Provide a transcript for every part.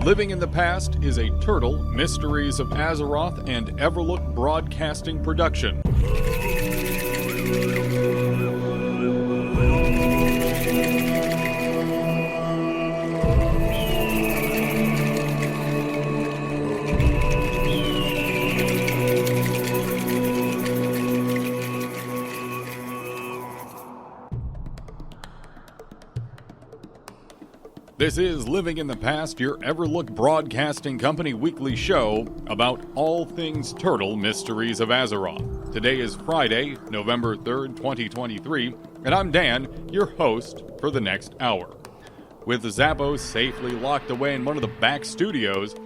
Living in the Past is a Turtle, Mysteries of Azeroth, and Everlook Broadcasting production. This is Living in the Past, your Everlook Broadcasting Company weekly show about all things Turtle, Mysteries of Azeroth. Today is Friday, November 3rd, 2023, and I'm Dan, your host for the next hour. With Zappos safely locked away in one of the back studios,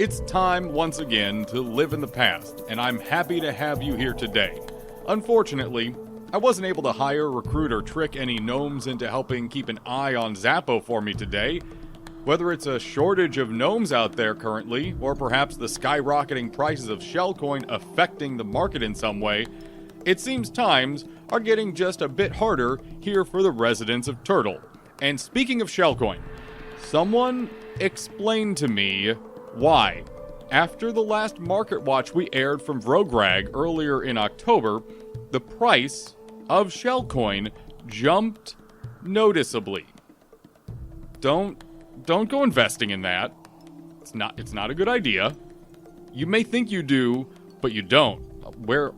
it's time once again to live in the past, and I'm happy to have you here today. Unfortunately, I wasn't able to hire, recruit, or trick any gnomes into helping keep an eye on Zappo for me today. Whether it's a shortage of gnomes out there currently, or perhaps the skyrocketing prices of shellcoin affecting the market in some way, it seems times are getting just a bit harder here for the residents of Turtle. And speaking of shellcoin, someone explain to me why, after the last market watch we aired from Vrograg earlier in October, the price of shellcoin jumped noticeably. Don't go investing in that. It's not a good idea. You may think you do, but you don't. Where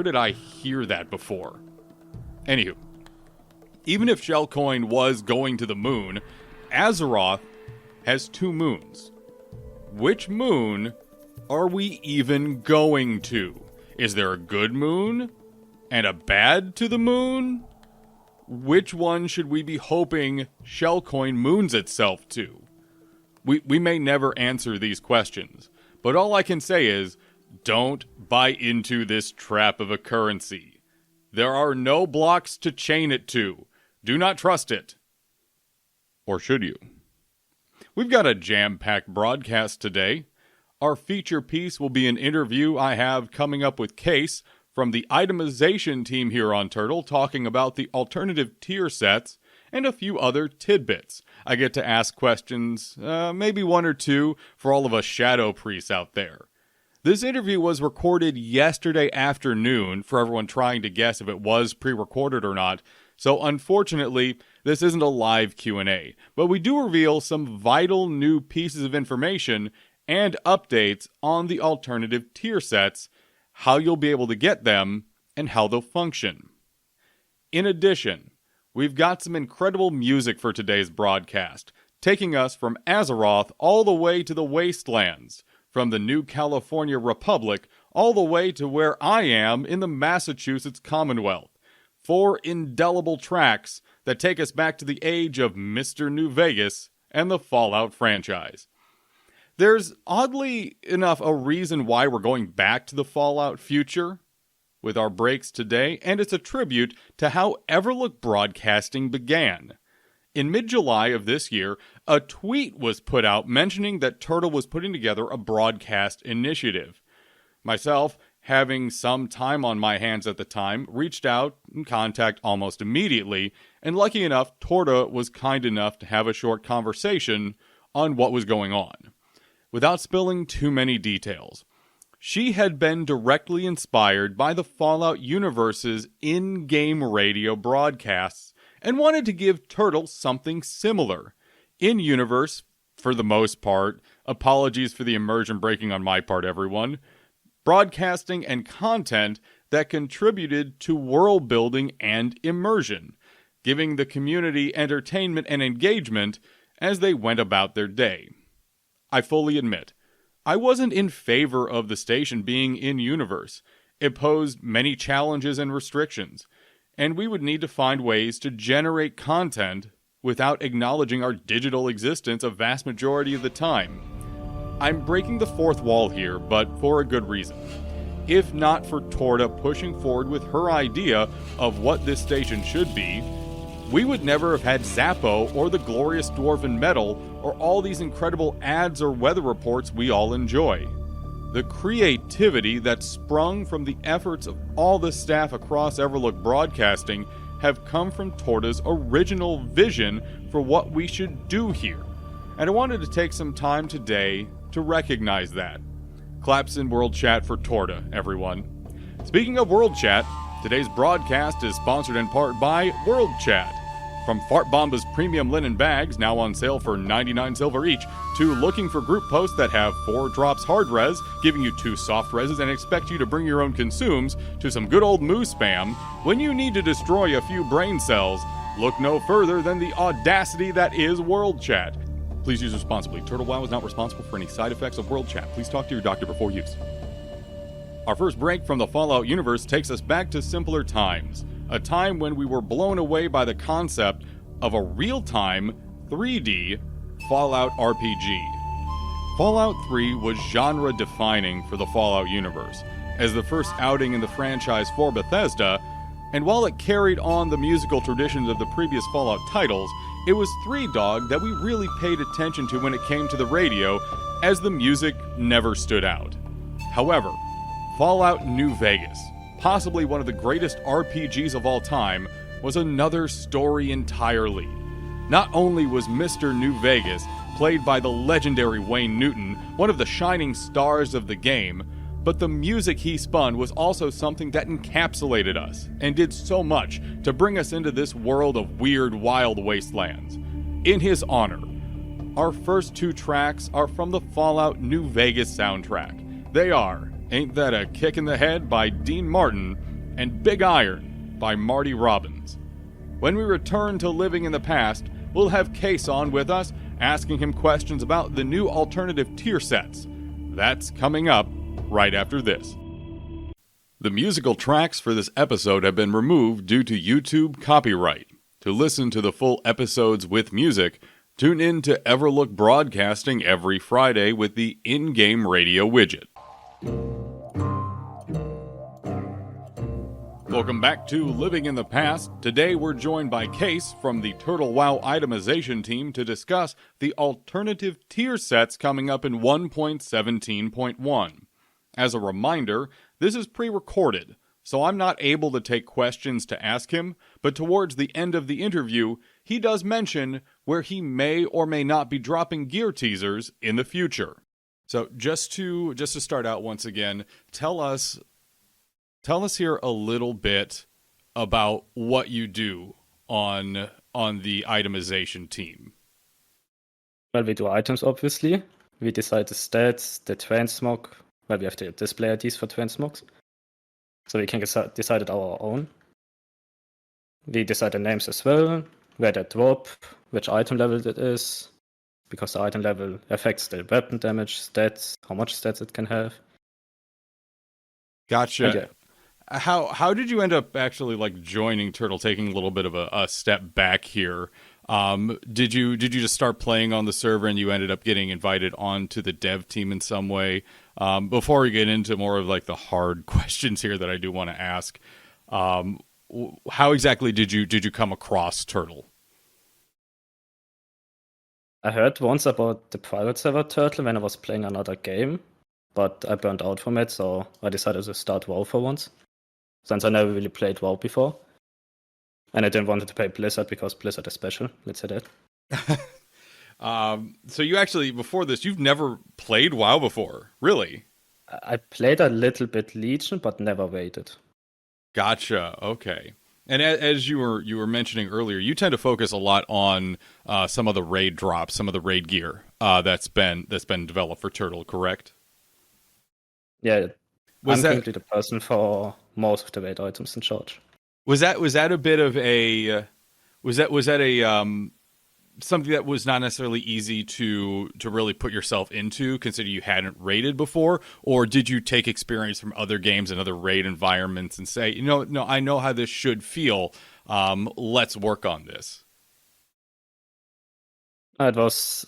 did I hear that before? Anywho, even if shellcoin was going to the moon, Azeroth has 2 moons. Which moon are we even going to? Is there a good moon and a bad to the moon? Which one should we be hoping shellcoin moons itself to? We may never answer these questions, but all I can say is, don't buy into this trap of a currency. There are no blocks to chain it to. Do not trust it. Or should you? We've got a jam-packed broadcast today. Our feature piece will be an interview I have coming up with Case from the itemization team here on Turtle, talking about the alternative tier sets and a few other tidbits. I get to ask questions, maybe 1 or 2, for all of us shadow priests out there. This interview was recorded yesterday afternoon for everyone trying to guess if it was pre-recorded or not, so unfortunately, this isn't a live Q&A, but we do reveal some vital new pieces of information and updates on the alternative tier sets, how you'll be able to get them, and how they'll function. In addition, we've got some incredible music for today's broadcast, taking us from Azeroth all the way to the Wastelands, from the New California Republic all the way to where I am in the Massachusetts Commonwealth. 4 indelible tracks that take us back to the age of Mr. New Vegas and the Fallout franchise. There's, oddly enough, a reason why we're going back to the Fallout future with our breaks today, and it's a tribute to how Everlook Broadcasting began. In mid-July of this year, a tweet was put out mentioning that Turtle was putting together a broadcast initiative. Myself, having some time on my hands at the time, reached out in contact almost immediately, and lucky enough, Torta was kind enough to have a short conversation on what was going on. Without spilling too many details, she had been directly inspired by the Fallout universe's in-game radio broadcasts and wanted to give Turtle something similar. In-universe, for the most part, apologies for the immersion breaking on my part, everyone, broadcasting and content that contributed to world building and immersion, giving the community entertainment and engagement as they went about their day. I fully admit, I wasn't in favor of the station being in-universe. It posed many challenges and restrictions, and we would need to find ways to generate content without acknowledging our digital existence a vast majority of the time. I'm breaking the fourth wall here, but for a good reason. If not for Torta pushing forward with her idea of what this station should be, we would never have had Zappo or the glorious Dwarven Metal or all these incredible ads or weather reports we all enjoy. The creativity that sprung from the efforts of all the staff across Everlook Broadcasting have come from Torta's original vision for what we should do here. and I wanted to take some time today to recognize that. Claps in World Chat for Torta, everyone. Speaking of World Chat, today's broadcast is sponsored in part by World Chat. From Fart Bomba's premium linen bags, now on sale for 99 silver each, to looking for group posts that have 4 drops hard res, giving you 2 soft reses and expect you to bring your own consumes, to some good old moo spam, when you need to destroy a few brain cells, look no further than the audacity that is World Chat. Please use responsibly. Turtle Wow is not responsible for any side effects of World Chat. Please talk to your doctor before use. Our first break from the Fallout universe takes us back to simpler times. A time when we were blown away by the concept of a real-time, 3D Fallout RPG. Fallout 3 was genre-defining for the Fallout universe, as the first outing in the franchise for Bethesda, and while it carried on the musical traditions of the previous Fallout titles, it was 3 Dog that we really paid attention to when it came to the radio, as the music never stood out. However, Fallout New Vegas, possibly one of the greatest RPGs of all time, was another story entirely. Not only was Mr. New Vegas, played by the legendary Wayne Newton, one of the shining stars of the game, but the music he spun was also something that encapsulated us and did so much to bring us into this world of weird, wild wastelands. In his honor, our first 2 tracks are from the Fallout New Vegas soundtrack. They are Ain't That a Kick in the Head by Dean Martin and Big Iron by Marty Robbins. When we return to living in the past, we'll have Case on with us, asking him questions about the new alternative tier sets. That's coming up right after this. The musical tracks for this episode have been removed due to YouTube copyright. To listen to the full episodes with music, tune in to Everlook Broadcasting every Friday with the in-game radio widget. Welcome back to Living in the Past. Today we're joined by Case from the Turtle Wow itemization team to discuss the alternative tier sets coming up in 1.17.1. As a reminder, this is pre-recorded, so I'm not able to take questions to ask him, but towards the end of the interview, he does mention where he may or may not be dropping gear teasers in the future. So just to start out once again, tell us here a little bit about what you do on the itemization team. Well, we do items, obviously. We decide the stats, the transmog. Well, we have the display IDs for transmogs, so we can decide it our own. We decide the names as well, where they drop, which item level it is, because the item level affects the weapon damage, stats, how much stats it can have. Gotcha. Yeah. How did you end up actually joining Turtle, taking a little bit of a step back here? Did you just start playing on the server and you ended up getting invited onto the dev team in some way? Before we get into more of the hard questions here that I do want to ask, how exactly did you come across Turtle? I heard once about the private server Turtle when I was playing another game, but I burned out from it, so I decided to start WoW for once, since I never really played WoW before. And I didn't want to play Blizzard because Blizzard is special, let's say that. So you actually, before this, you've never played WoW before, really? I played a little bit Legion, but never waited. Gotcha, okay. And as you were mentioning earlier, you tend to focus a lot on some of the raid drops, some of the raid gear that's been developed for Turtle, correct? Yeah, I'm currently the person for most of the raid items in charge. Was that a bit of a was that a something that was not necessarily easy to really put yourself into, considering you hadn't raided before, or did you take experience from other games and other raid environments and say, no, I know how this should feel, let's work on this? It was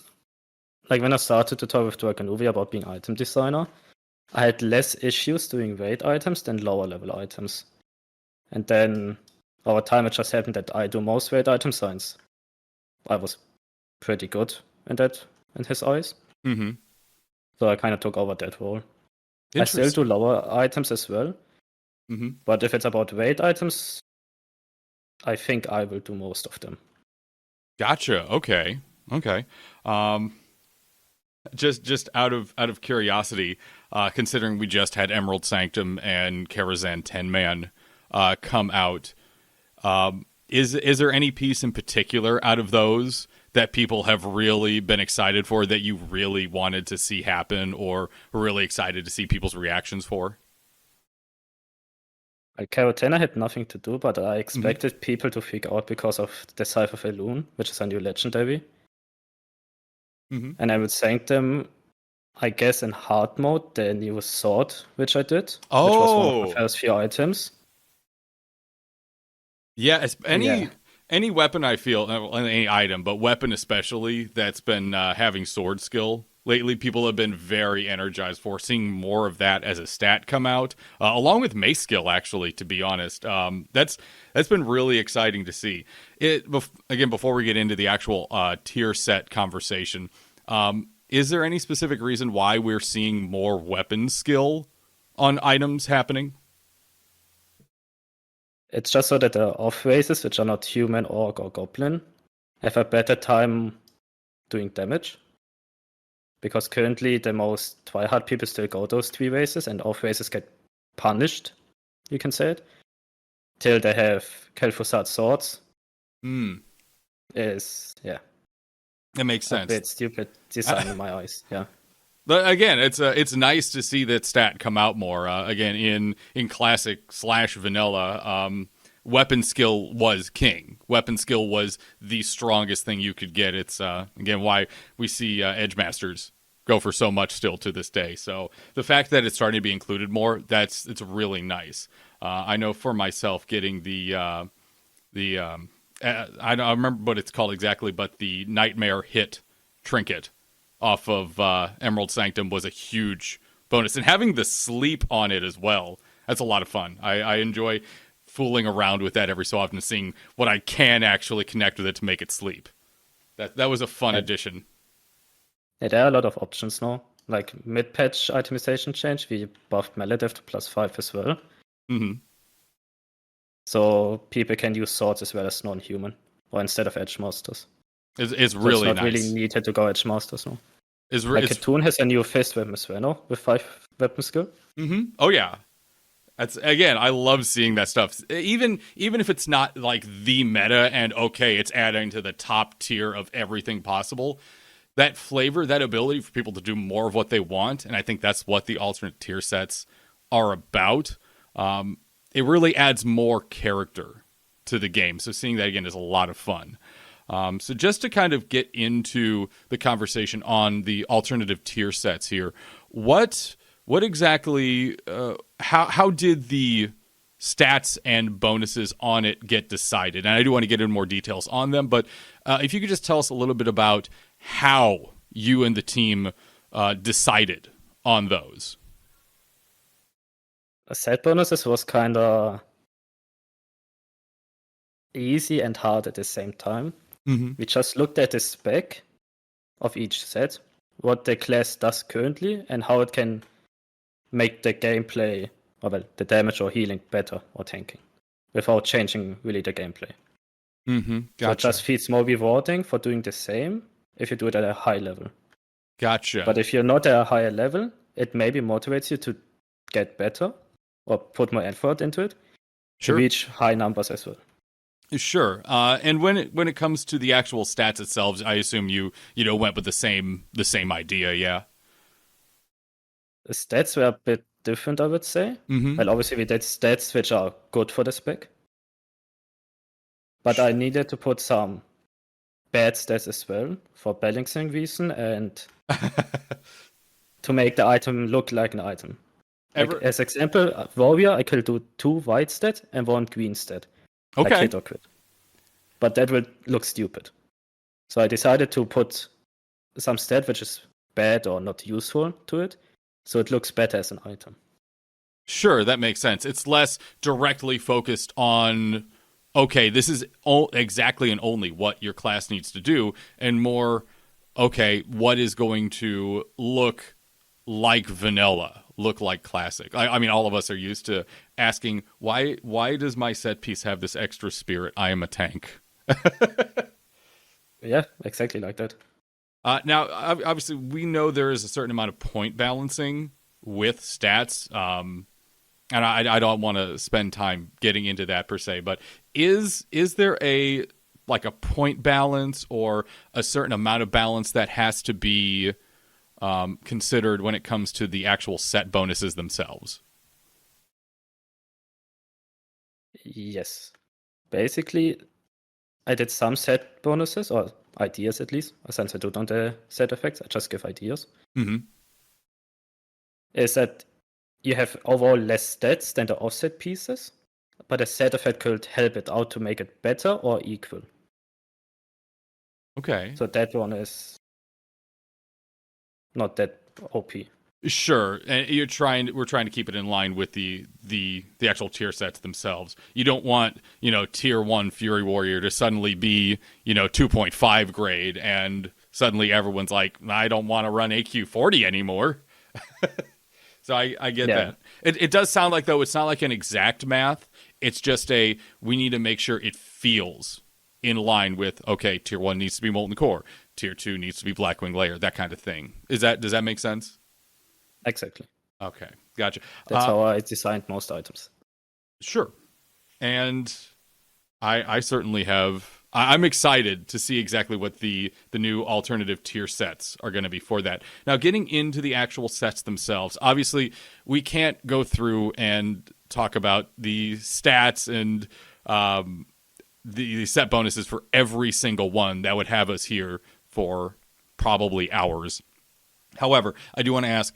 when I started to talk with Drakanovi about being item designer, I had less issues doing raid items than lower level items. And then over time it just happened that I do most raid item since I was pretty good in that in his eyes. Mm-hmm. So I kind of took over that role. I still do lower items as well. Mm-hmm. But if it's about raid items, I think I will do most of them. Gotcha. Okay. Just out of curiosity, considering we just had Emerald Sanctum and Karazhan 10 Man come out, is there any piece in particular out of those that people have really been excited for, that you really wanted to see happen, or were really excited to see people's reactions for? Carotena had nothing to do, but I Mm-hmm. expected people to freak out because of the Scythe of Elune, which is a new legendary. Mm-hmm. And I would thank them, I guess, in hard mode, the new sword, which I did, which was one of the Oh, first few items. yeah. Yeah, Any weapon I feel, any item, but weapon especially, that's been having sword skill lately, people have been very energized for seeing more of that as a stat come out, along with mace skill. Actually, to be honest, that's been really exciting to see. Again, before we get into the actual tier set conversation, is there any specific reason why we're seeing more weapon skill on items happening? it's just so that the off races, which are not human, orc, or goblin, have a better time doing damage. Because currently the most tryhard people still go those 3 races, and off races get punished, you can say it, till they have Kel'Thuzad swords. Is, yeah, It makes a sense. bit stupid design in my eyes. Yeah. But again, it's nice to see that stat come out more. Again, in classic / vanilla, weapon skill was king. Weapon skill was the strongest thing you could get. It's again why we see edge masters go for so much still to this day. So the fact that it's starting to be included more, it's really nice. I know for myself, getting the I don't remember what it's called exactly, but the Nightmare Hit trinket off of Emerald Sanctum was a huge bonus. And having the sleep on it as well, that's a lot of fun. I enjoy fooling around with that every so often, seeing what I can actually connect with it to make it sleep. That was a fun addition. Yeah, there are a lot of options now. Like mid-patch itemization change, we buffed Maladef to +5 as well. Mm-hmm. So people can use swords as well as non-human, or instead of edge masters. It's So really it's not nice. really needed to go edge masters now. It's Khatoon has a new fist weapon as well now, with 5 weapon skill. Mm-hmm. Oh yeah. That's again, I love seeing that stuff. Even if it's not like the meta and okay, it's adding to the top tier of everything possible. That flavor, that ability for people to do more of what they want, and I think that's what the alternate tier sets are about. It really adds more character to the game. So seeing that again is a lot of fun. So just to kind of get into the conversation on the alternative tier sets here, what exactly, how did the stats and bonuses on it get decided? And I do want to get into more details on them, but if you could just tell us a little bit about how you and the team decided on those. Set bonuses was kind of easy and hard at the same time. Mm-hmm. We just looked at the spec of each set, what the class does currently, and how it can make the gameplay, or well, the damage or healing better, or tanking, without changing really the gameplay. Mm-hmm. Gotcha. So it just feels more rewarding for doing the same if you do it at a high level. Gotcha. But if you're not at a higher level, it maybe motivates you to get better or put more effort into it to reach high numbers as well. Sure. And when it comes to the actual stats itself, I assume you went with the same idea, yeah. The stats were a bit different, I would say. Mm-hmm. Well, obviously we did stats which are good for the spec. But I needed to put some bad stats as well for balancing reason and to make the item look like an item. As example, warrior, I could do 2 white stat and 1 green stat. Okay. Like hit or crit. But that would look stupid. So I decided to put some stat which is bad or not useful to it, so it looks better as an item. Sure, that makes sense. It's less directly focused on, okay, this is exactly and only what your class needs to do, and more, okay, what is going to look like vanilla, look like classic. I mean, all of us are used to asking, why does my set piece have this extra spirit? I am a tank. Yeah, exactly like that. Now, obviously, we know there is a certain amount of point balancing with stats, and I don't want to spend time getting into that per se. But is there a like a point balance or a certain amount of balance that has to be considered when it comes to the actual set bonuses themselves? Yes. Basically, I did some set bonuses, or ideas at least, since I do not the set effects, I just give ideas. Mm-hmm. Is that you have overall less stats than the offset pieces, but a set effect could help it out to make it better or equal. Okay. So that one is not that OP. Sure, and we're trying to keep it in line with the actual tier sets themselves. You don't want, tier 1 Fury Warrior to suddenly be, 2.5 grade and suddenly everyone's like, I don't want to run AQ40 anymore. So I get that. It does sound like, though, it's not like an exact math. It's just we need to make sure it feels in line with, okay, tier 1 needs to be Molten Core, tier 2 needs to be Blackwing Layer, that kind of thing. Does that make sense? Exactly. Okay, gotcha. That's how I designed most items. Sure. And I certainly have. I'm excited to see exactly what the new alternative tier sets are going to be for that. Now, getting into the actual sets themselves, obviously, we can't go through and talk about the stats and the set bonuses for every single one. That would have us here for probably hours. However, I do want to ask,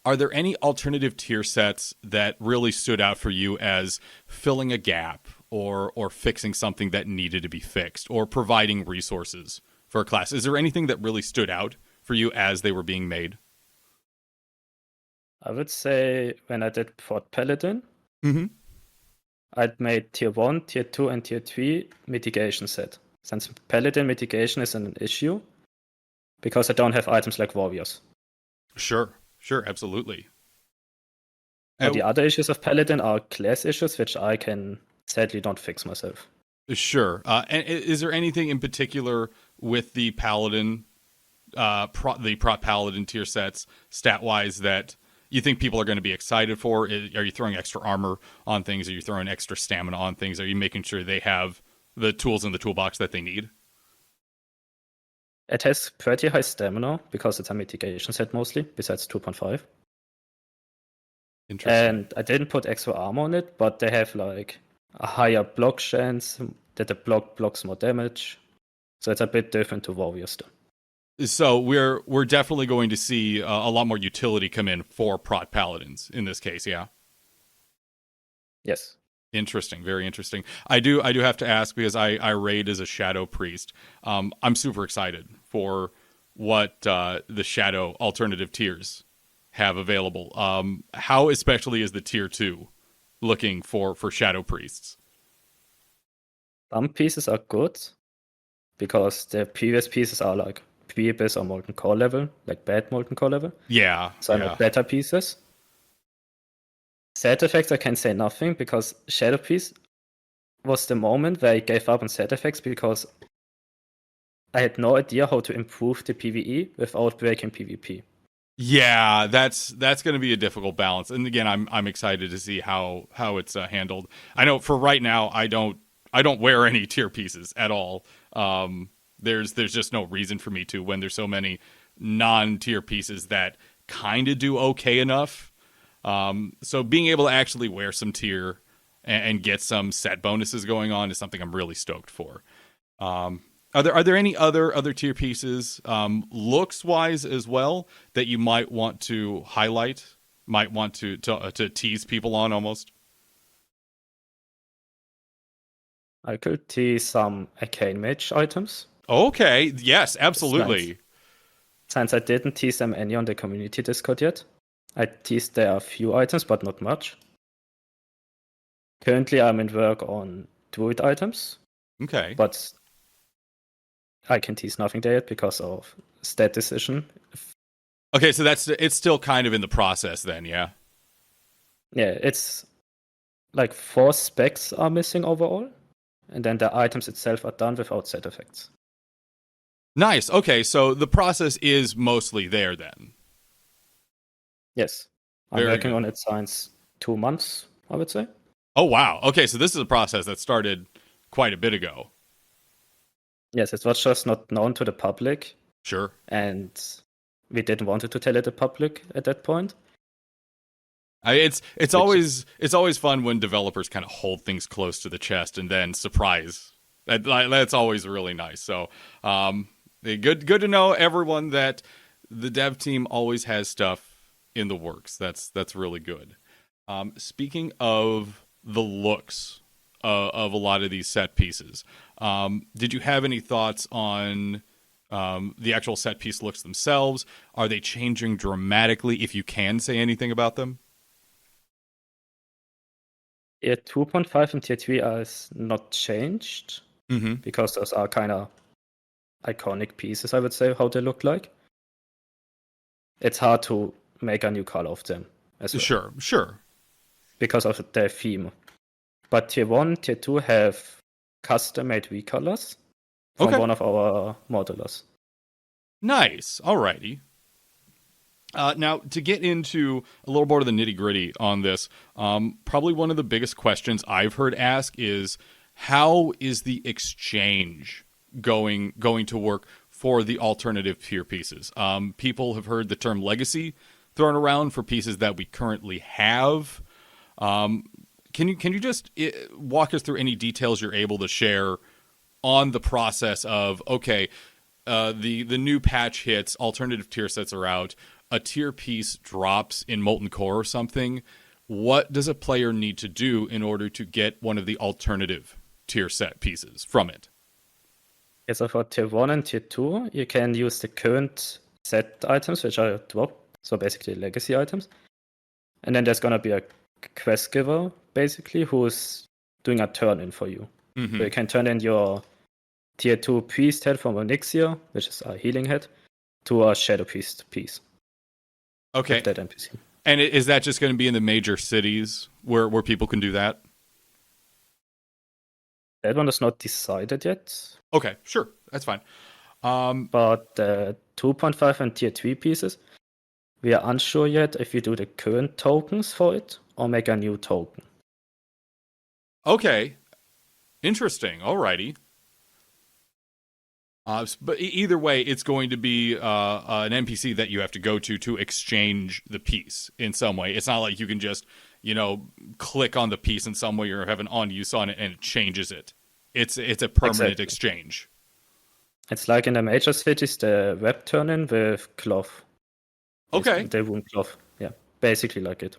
are there any alternative tier sets that really stood out for you as filling a gap or fixing something that needed to be fixed or providing resources for a class? Is there anything that really stood out for you as they were being made? I would say when I did Fort Paladin, Mm-hmm. I'd made tier 1, tier 2, and tier 3 mitigation set. Since Paladin mitigation is an issue, because I don't have items like warriors. Sure, absolutely. Now, the other issues of Paladin are class issues, which I can sadly not fix myself. Sure. And is there anything in particular with the Paladin, the Prot Paladin tier sets, stat-wise, that you think people are going to be excited for? Are you throwing extra armor on things? Are you throwing extra stamina on things? Are you making sure they have the tools in the toolbox that they need? It has pretty high stamina, because it's a mitigation set mostly, besides 2.5. Interesting. And I didn't put extra armor on it, but they have like a higher block chance, that the block blocks more damage. So it's a bit different to warriors though. So we're definitely going to see a lot more utility come in for Prot Paladins in this case, yeah? Yes. Interesting, very interesting. I do have to ask, because I raid as a Shadow Priest. I'm super excited for what the Shadow alternative tiers have available. How especially is the tier 2 looking for Shadow Priests? Some pieces are good, because the previous pieces are like pre-abyss or molten core level, like bad molten core level. Yeah. So I made better pieces. Set effects, I can say nothing, because Shadow Priest was the moment where I gave up on set effects, because I had no idea how to improve the PvE without breaking PvP. Yeah, that's going to be a difficult balance. And again, I'm excited to see how it's handled. I know for right now, I don't wear any tier pieces at all. There's just no reason for me to, when there's so many non-tier pieces that kind of do okay enough. So being able to actually wear some tier and get some set bonuses going on is something I'm really stoked for. Are there any other tier pieces, looks wise as well, that you might want to highlight, might want to tease people on almost? I could tease some Arcane Mage items. Okay, yes, absolutely. Since I didn't tease them any on the community Discord yet, I teased there a few items, but not much. Currently, I'm in work on Druid items. Okay. But I can tease nothing there yet because of stat decision. Okay, so it's still kind of in the process then, yeah? Yeah, it's like 4 specs are missing overall, and then the items itself are done without set effects. Nice. Okay, so the process is mostly there then. Yes. I'm Very working good. on it since 2 months, I would say. Oh, wow. Okay, so this is a process that started quite a bit ago. Yes, it was just not known to the public, Sure. and we didn't want to tell it the public at that point. It's Which is, always fun when developers kind of hold things close to the chest and then surprise. That's always really nice. So, good to know everyone that the dev team always has stuff in the works. That's really good. Speaking of the looks of a lot of these set pieces, did you have any thoughts on the actual set piece looks themselves? Are they changing dramatically? If you can say anything about them. Tier 2.5 and Tier 3 is not changed Mm-hmm. because those are kind of iconic pieces, I would say, how they look like. It's hard to make a new color of them as well Sure. because of their theme. But Tier 1, Tier 2 have custom-made V-colors from Okay. one of our modelers. Nice. Alrighty. Now, to get into a little more of the nitty gritty on this, probably one of the biggest questions I've heard asked is how is the exchange going to work for the alternative tier pieces? People have heard the term legacy thrown around for pieces that we currently have. Can you just walk us through any details you're able to share on the process of, okay, the new patch hits, alternative tier sets are out, a tier piece drops in Molten Core or something. What does a player need to do in order to get one of the alternative tier set pieces from it? Yeah, so for Tier 1 and Tier 2, you can use the current set items, which are dropped, so basically legacy items. And then there's going to be a quest giver, basically, who's doing a turn-in for you. Mm-hmm. So you can turn in your Tier 2 priest head from Onyxia, which is a healing head, to a shadow priest piece. Okay. With that NPC. And is that just going to be in the major cities where people can do that? That one is not decided yet. Okay, sure. That's fine. But the 2.5 and Tier 3 pieces, we are unsure yet if you do the current tokens for it or make a new token. Okay. Interesting. Alrighty. But either way, it's going to be an NPC that you have to go to exchange the piece in some way. It's not like you can just, click on the piece in some way or have an on use on it and it changes it. It's a permanent exchange. It's like in the major cities, the web turn-in with cloth. Okay. The wound cloth. Yeah, basically like it.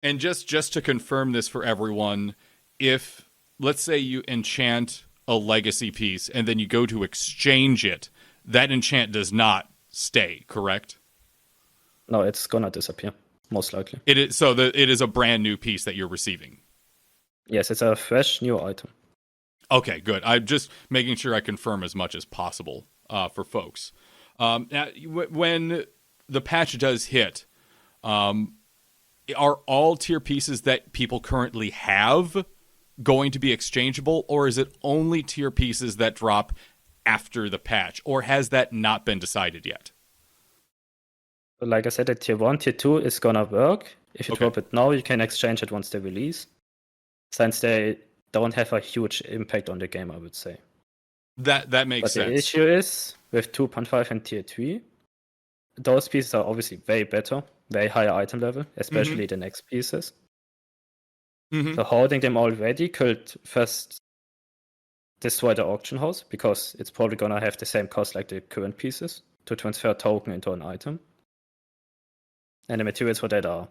And just to confirm this for everyone, if, let's say you enchant a legacy piece and then you go to exchange it, that enchant does not stay, correct? No, it's gonna disappear, most likely. It is, so it is a brand new piece that you're receiving. Yes, it's a fresh new item. Okay, good. I'm just making sure I confirm as much as possible for folks. Now, when the patch does hit, are all tier pieces that people currently have going to be exchangeable, or is it only tier pieces that drop after the patch, or has that not been decided yet? Like I said, the Tier 1, Tier 2 is gonna work. If you drop it now, you can exchange it once they release, since they don't have a huge impact on the game, I would say. That makes sense. But the issue is, with 2.5 and Tier 3, those pieces are obviously way better, way higher item level, especially the next pieces. Mm-hmm. So holding them already could first destroy the auction house, because it's probably gonna have the same cost like the current pieces to transfer a token into an item. And the materials for that are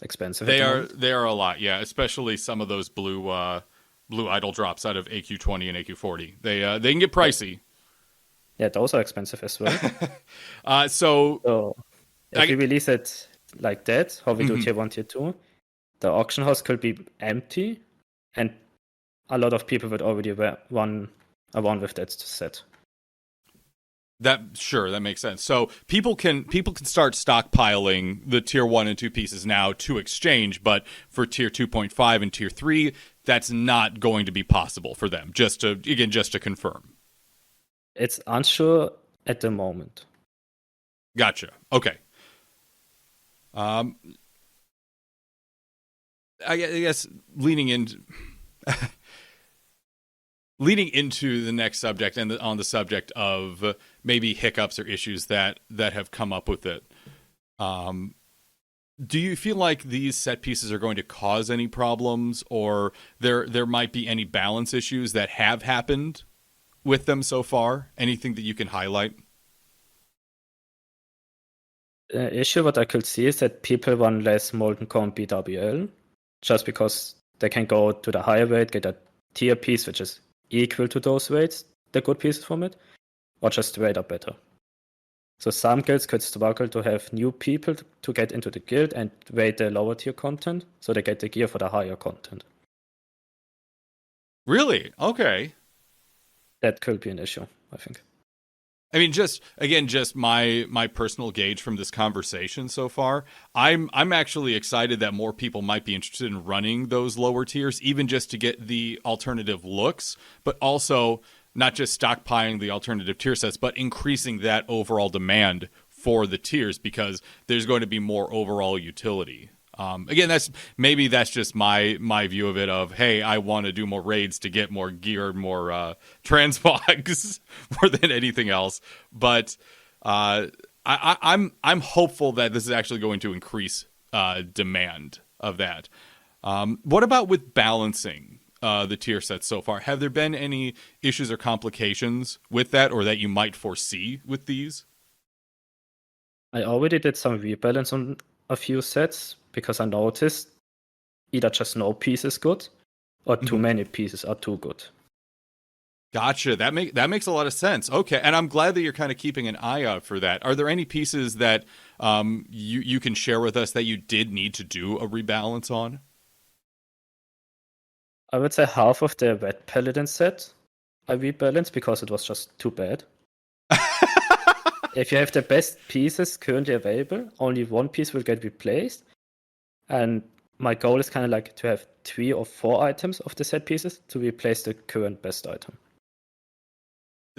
expensive. They are a lot, yeah. Especially some of those blue idol drops out of AQ20 and AQ40. They can get pricey. Yeah, those are expensive as well. So if we release it like that, how we do Tier 1, Tier 2, the auction house could be empty, and a lot of people would already run with that set. That makes sense. So people can start stockpiling the tier 1 and 2 pieces now to exchange, but for tier 2.5 and tier 3, that's not going to be possible for them. Just to confirm. It's unsure at the moment. Gotcha. Okay. I guess leaning into the next subject and on the subject of maybe hiccups or issues that have come up with it. Do you feel like these set pieces are going to cause any problems, or there might be any balance issues that have happened with them so far? Anything that you can highlight? The issue what I could see is that people want less Molten Core BWL just because they can go to the higher weight, get a tier piece which is equal to those weights, the good pieces from it, or just straight up better. So some guilds could struggle to have new people to get into the guild and weight the lower tier content, so they get the gear for the higher content. Really? Okay. That could be an issue, I think. I mean, just my personal gauge from this conversation so far. I'm actually excited that more people might be interested in running those lower tiers, even just to get the alternative looks, but also not just stockpiling the alternative tier sets, but increasing that overall demand for the tiers because there's going to be more overall utility. Again, that's just my view of it. Of hey, I want to do more raids to get more gear, more transmogs more than anything else. But I'm hopeful that this is actually going to increase demand of that. What about with balancing the tier sets so far? Have there been any issues or complications with that, or that you might foresee with these? I already did some rebalance on a few sets because I noticed either just no piece is good or too many pieces are too good. Gotcha. That makes a lot of sense. Okay, and I'm glad that you're kind of keeping an eye out for that. Are there any pieces that you can share with us that you did need to do a rebalance on? I would say half of the Red Paladin set I rebalanced because it was just too bad. If you have the best pieces currently available, only one piece will get replaced. And my goal is kind of like to have 3 or 4 items of the set pieces to replace the current best item.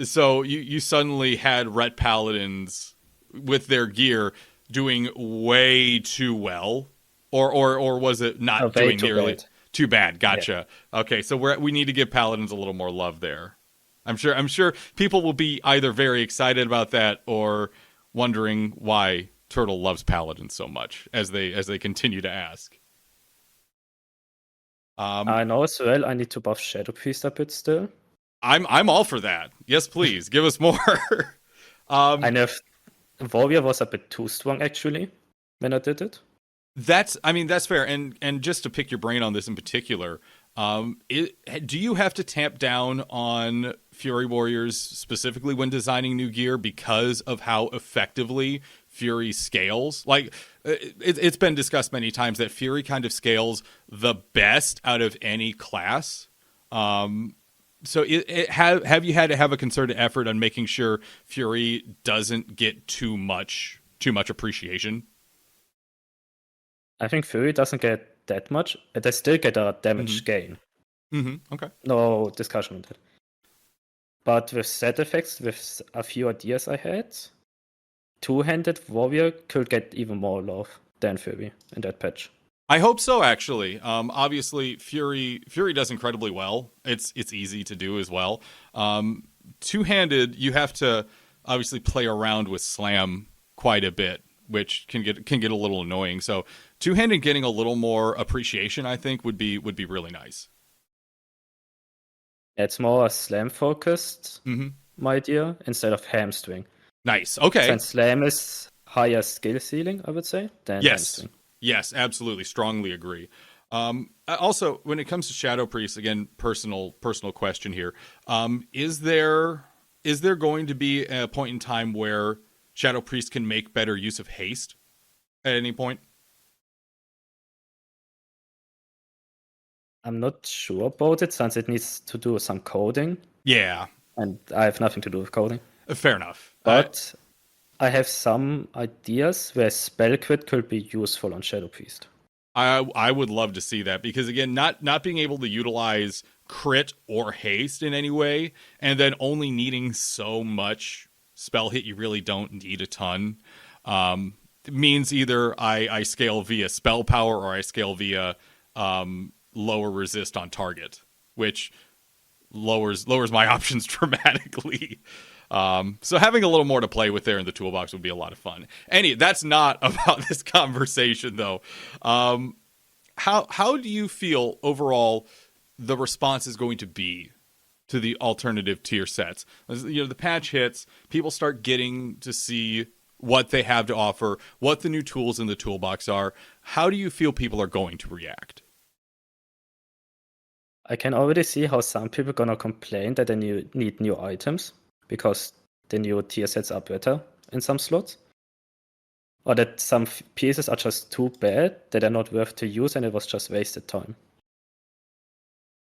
So you suddenly had Ret Paladins with their gear doing way too well, or was it not doing nearly too bad? Gotcha. Yeah. Okay, so we need to give Paladins a little more love there. I'm sure people will be either very excited about that or wondering why Turtle loves Paladins so much as they continue to ask. I know as well I need to buff Shadow Priest a bit still. I'm all for that. Yes, please give us more. I know Warrior was a bit too strong actually when I did it. That's fair. And just to pick your brain on this in particular, do you have to tamp down on Fury Warriors specifically when designing new gear because of how effectively Fury scales? Like it's been discussed many times that Fury kind of scales the best out of any class. So have you had to have a concerted effort on making sure Fury doesn't get too much appreciation? I think Fury doesn't get that much. They still get a damage gain. Okay. No discussion on that. But with set effects, with a few ideas I had, two-handed Warrior could get even more love than Fury in that patch. I hope so, actually. Obviously, Fury does incredibly well. It's easy to do as well. Two-handed, you have to obviously play around with slam quite a bit, which can get a little annoying. So two-handed getting a little more appreciation, I think, would be really nice. It's more slam focused, my idea, instead of hamstring. Nice. Okay. Since slam is higher skill ceiling, I would say, than hamstring. Yes, absolutely. Strongly agree. Also, when it comes to Shadow Priest, again, personal question here. Is there going to be a point in time where Shadow Priest can make better use of haste at any point? I'm not sure about it, since it needs to do some coding. Yeah. And I have nothing to do with coding. Fair enough. But I have some ideas where Spell Crit could be useful on Shadow Priest. I would love to see that because again, not being able to utilize crit or haste in any way, and then only needing so much spell hit, you really don't need a ton. Means either I scale via spell power or I scale via lower resist on target, which lowers my options dramatically. So having a little more to play with there in the toolbox would be a lot of fun. That's not about this conversation though. How do you feel overall the response is going to be to the alternative tier sets? The patch hits, people start getting to see what they have to offer, what the new tools in the toolbox are. How do you feel people are going to react? I can already see how some people are gonna complain that they need new items because the new tier sets are better in some slots. Or that some pieces are just too bad that they're not worth to use and it was just wasted time.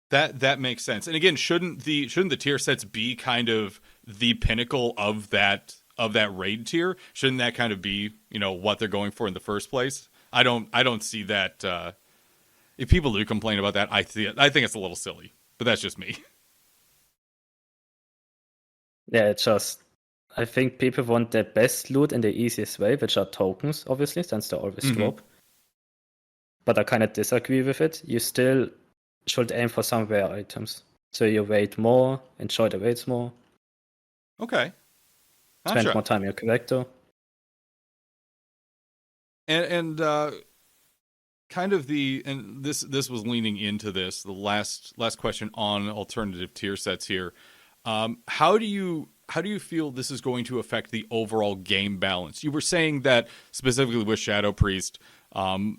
That makes sense. And again, shouldn't the tier sets be kind of the pinnacle of that raid tier? Shouldn't that kind of be, what they're going for in the first place? I don't see that if people do complain about that, I think it's a little silly. But that's just me. Yeah, I think people want the best loot in the easiest way, which are tokens, obviously, since they always drop. But I kind of disagree with it. You still should aim for some rare items. So you wait more, enjoy the raids more. Okay. Spend more time in your character. And kind of this was leaning into this, the last question on alternative tier sets here. How do you feel this is going to affect the overall game balance? You were saying that specifically with Shadow Priest,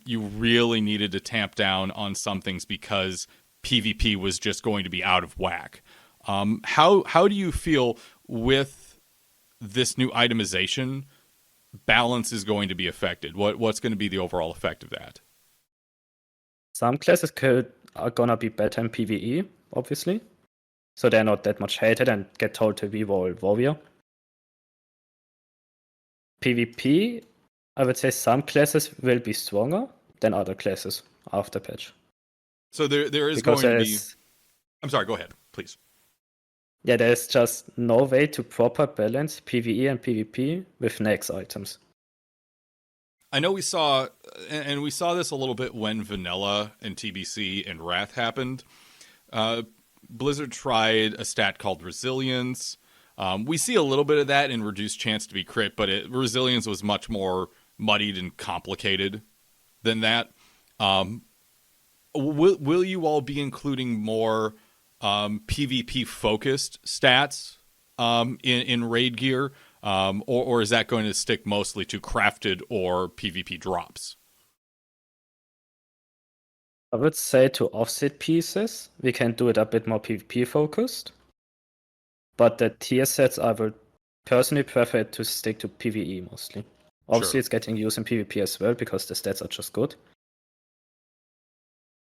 you really needed to tamp down on some things because PvP was just going to be out of whack. How do you feel with this new itemization? Balance is going to be affected. What's going to be the overall effect of that? Some classes are gonna be better in PvE, obviously. So they're not that much hated and get told to reroll Warrior. PvP, I would say some classes will be stronger than other classes after patch. So there is going to be... I'm sorry, go ahead, please. Yeah, there's just no way to proper balance PvE and PvP with next items. I know we saw this a little bit when Vanilla and TBC and Wrath happened. Blizzard tried a stat called Resilience. We see a little bit of that in Reduced Chance to be Crit, but Resilience was much more muddied and complicated than that. Will you all be including more PvP-focused stats in raid gear? Or is that going to stick mostly to crafted or PvP drops? I would say to offset pieces, we can do it a bit more PvP focused. But the tier sets, I would personally prefer it to stick to PvE mostly. Obviously, It's getting used in PvP as well because the stats are just good.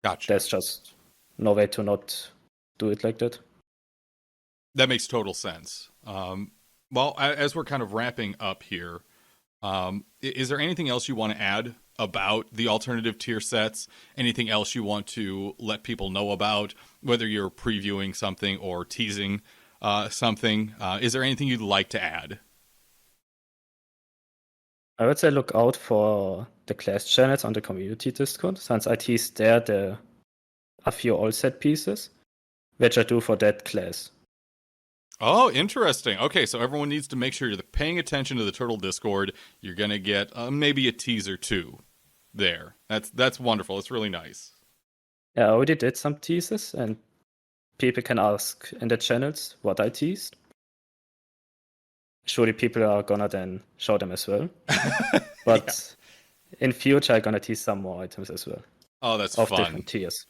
Gotcha. There's just no way to not do it like that. That makes total sense. Well, as we're kind of wrapping up here, is there anything else you want to add about the alternative tier sets? Anything else you want to let people know about, whether you're previewing something or teasing something? Is there anything you'd like to add? I would say look out for the class channels on the community Discord, since I teased there a few all set pieces, which I do for that class. Oh, interesting. Okay, so everyone needs to make sure you're paying attention to the Turtle Discord. You're going to get maybe a teaser too there. That's wonderful. It's really nice. Yeah, I already did some teases, and people can ask in the channels what I teased. Surely people are gonna then show them as well. But in future, I'm gonna tease some more items as well. Oh, that's of fun. Different tiers.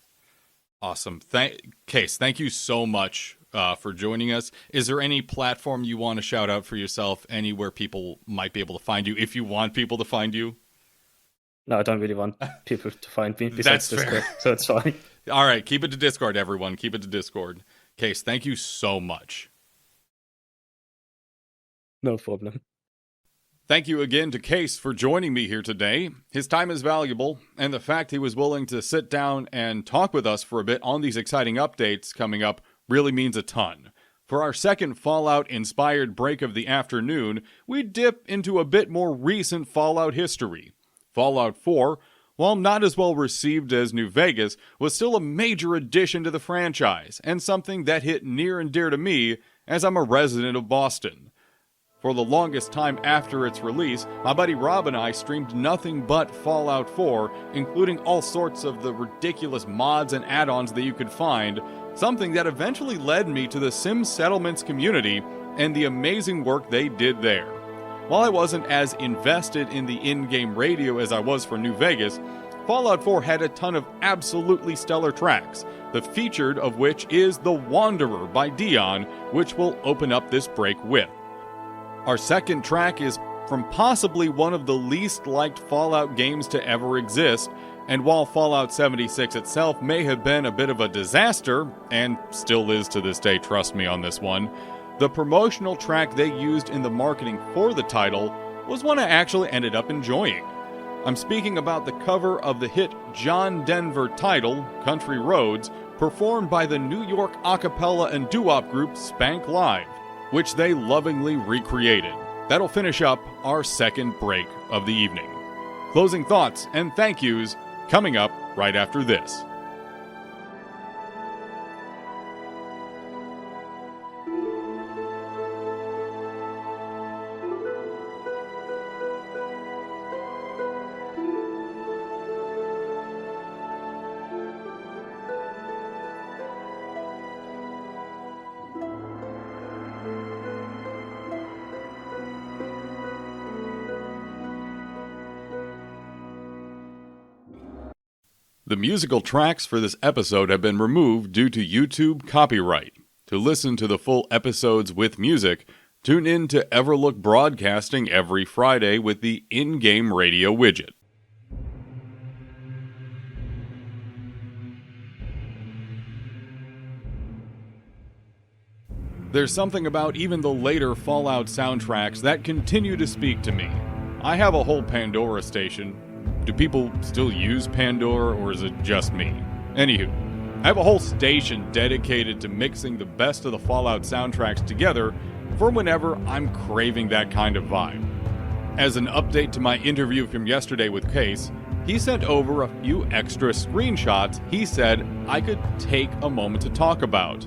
Awesome. Case, thank you so much for joining us. Is there any platform you want to shout out for yourself? Anywhere people might be able to find you, if you want people to find you? No, I don't really want people to find me That's besides Discord, fair. so it's fine. All right, keep it to Discord, everyone. Keep it to Discord. Case, thank you so much. No problem. Thank you again to Case for joining me here today. His time is valuable, and the fact he was willing to sit down and talk with us for a bit on these exciting updates coming up really means a ton. For our second Fallout-inspired break of the afternoon, we dip into a bit more recent Fallout history. Fallout 4, while not as well received as New Vegas, was still a major addition to the franchise, and something that hit near and dear to me as I'm a resident of Boston. For the longest time after its release, my buddy Rob and I streamed nothing but Fallout 4, including all sorts of the ridiculous mods and add-ons that you could find, something that eventually led me to the Sim Settlements community and the amazing work they did there. While I wasn't as invested in the in-game radio as I was for New Vegas, Fallout 4 had a ton of absolutely stellar tracks, the featured of which is The Wanderer by Dion, which we'll open up this break with. Our second track is from possibly one of the least liked Fallout games to ever exist, and while Fallout 76 itself may have been a bit of a disaster, and still is to this day, trust me on this one, the promotional track they used in the marketing for the title was one I actually ended up enjoying. I'm speaking about the cover of the hit John Denver title, Country Roads, performed by the New York a cappella and doo-wop group Spank Live, which they lovingly recreated. That'll finish up our second break of the evening. Closing thoughts and thank yous coming up right after this. The musical tracks for this episode have been removed due to YouTube copyright. To listen to the full episodes with music, tune in to Everlook Broadcasting every Friday with the in-game radio widget. There's something about even the later Fallout soundtracks that continue to speak to me. I have a whole Pandora station. Do people still use Pandora, or is it just me? Anywho, I have a whole station dedicated to mixing the best of the Fallout soundtracks together for whenever I'm craving that kind of vibe. As an update to my interview from yesterday with Case, he sent over a few extra screenshots he said I could take a moment to talk about.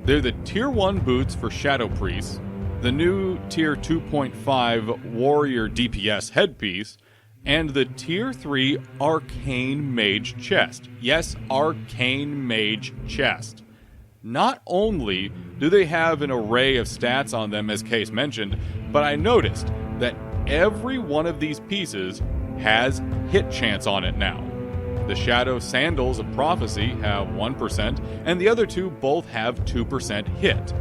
They're the Tier 1 boots for Shadow Priests, the new Tier 2.5 Warrior DPS headpiece, and the Tier 3 Arcane Mage chest. Yes, Arcane Mage chest. Not only do they have an array of stats on them, as Case mentioned, but I noticed that every one of these pieces has hit chance on it now. The Shadow Sandals of Prophecy have 1%, and the other two both have 2% hit.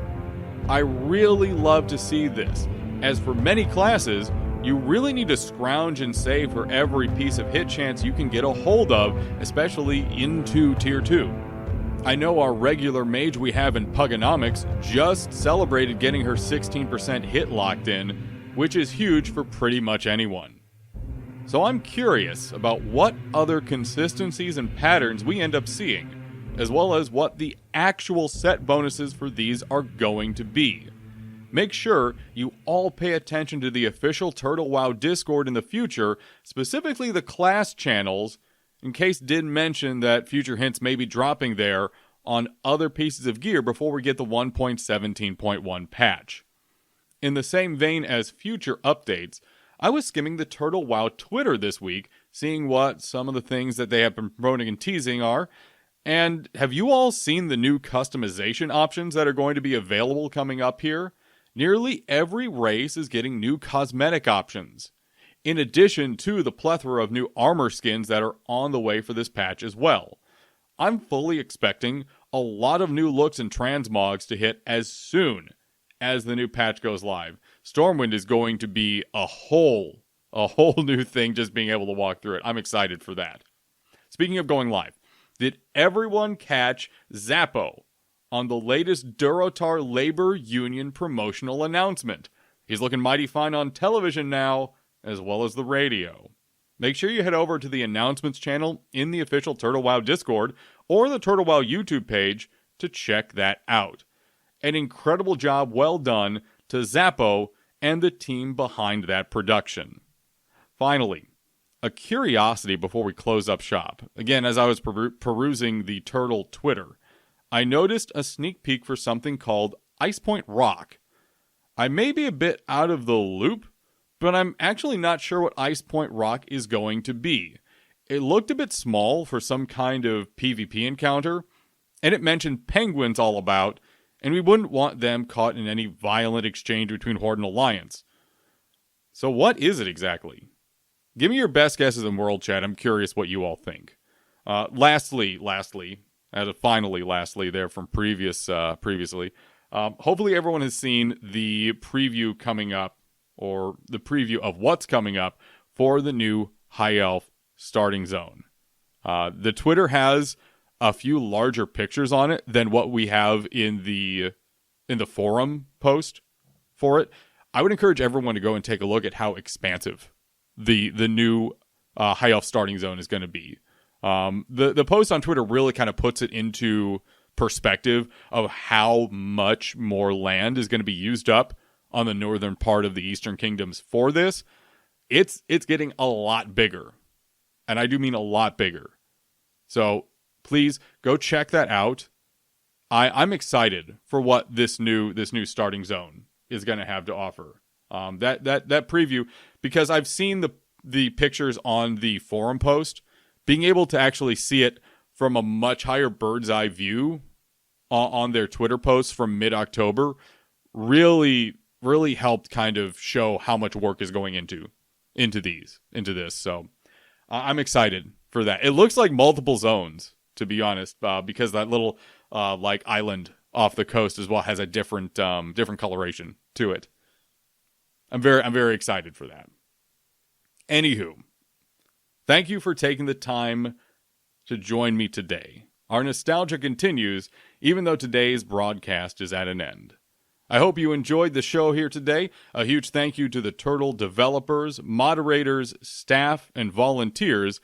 I really love to see this, as for many classes, you really need to scrounge and save for every piece of hit chance you can get a hold of, especially into Tier 2. I know our regular mage we have in Pugonomics just celebrated getting her 16% hit locked in, which is huge for pretty much anyone. So I'm curious about what other consistencies and patterns we end up seeing, as well as what the actual set bonuses for these are going to be. Make sure you all pay attention to the official Turtle WoW Discord in the future, specifically the class channels, in case did mention that future hints may be dropping there on other pieces of gear before we get the 1.17.1 patch. In the same vein as future updates, I was skimming the Turtle WoW Twitter this week, seeing what some of the things that they have been promoting and teasing are. And have you all seen the new customization options that are going to be available coming up here? Nearly every race is getting new cosmetic options, in addition to the plethora of new armor skins that are on the way for this patch as well. I'm fully expecting a lot of new looks and transmogs to hit as soon as the new patch goes live. Stormwind is going to be a whole new thing just being able to walk through it. I'm excited for that. Speaking of going live, did everyone catch Zappo on the latest Durotar Labor Union promotional announcement? He's looking mighty fine on television now, as well as the radio. Make sure you head over to the announcements channel in the official Turtle Wow Discord or the Turtle Wow YouTube page to check that out. An incredible job well done to Zappo and the team behind that production. Finally, a curiosity before we close up shop. Again, as I was perusing the Turtle Twitter, I noticed a sneak peek for something called Ice Point Rock. I may be a bit out of the loop, but I'm actually not sure what Ice Point Rock is going to be. It looked a bit small for some kind of PvP encounter, and it mentioned penguins all about, and we wouldn't want them caught in any violent exchange between Horde and Alliance. So what is it exactly? Give me your best guesses in World Chat. I'm curious what you all think. Lastly, there from previously, hopefully everyone has seen the preview coming up, or the preview of what's coming up for the new High Elf starting zone. The Twitter has a few larger pictures on it than what we have in the forum post for it. I would encourage everyone to go and take a look at how expansive the new High Elf starting zone is going to be. The post on Twitter really kind of puts it into perspective of how much more land is going to be used up on the northern part of the Eastern Kingdoms for this. It's getting a lot bigger. And I do mean a lot bigger. So please go check that out. I'm excited for what this new starting zone is going to have to offer. That preview, because I've seen the pictures on the forum post, being able to actually see it from a much higher bird's eye view on their Twitter posts from mid-October really helped kind of show how much work is going into this. So I'm excited for that. It looks like multiple zones, to be honest, because that little island off the coast as well has a different coloration to it. I'm very excited for that. Anywho, thank you for taking the time to join me today. Our nostalgia continues, even though today's broadcast is at an end. I hope you enjoyed the show here today. A huge thank you to the Turtle developers, moderators, staff, and volunteers.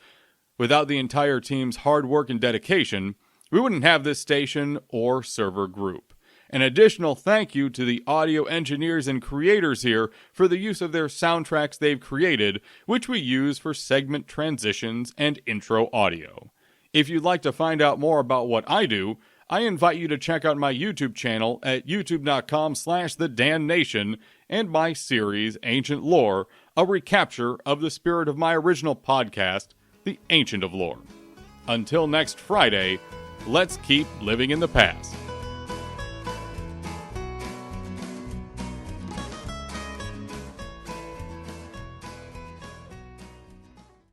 Without the entire team's hard work and dedication, we wouldn't have this station or server group. An additional thank you to the audio engineers and creators here for the use of their soundtracks they've created, which we use for segment transitions and intro audio. If you'd like to find out more about what I do, I invite you to check out my YouTube channel at youtube.com/TheDanNation and my series, Ancient Lore, a recapture of the spirit of my original podcast, The Ancient of Lore. Until next Friday, let's keep living in the past.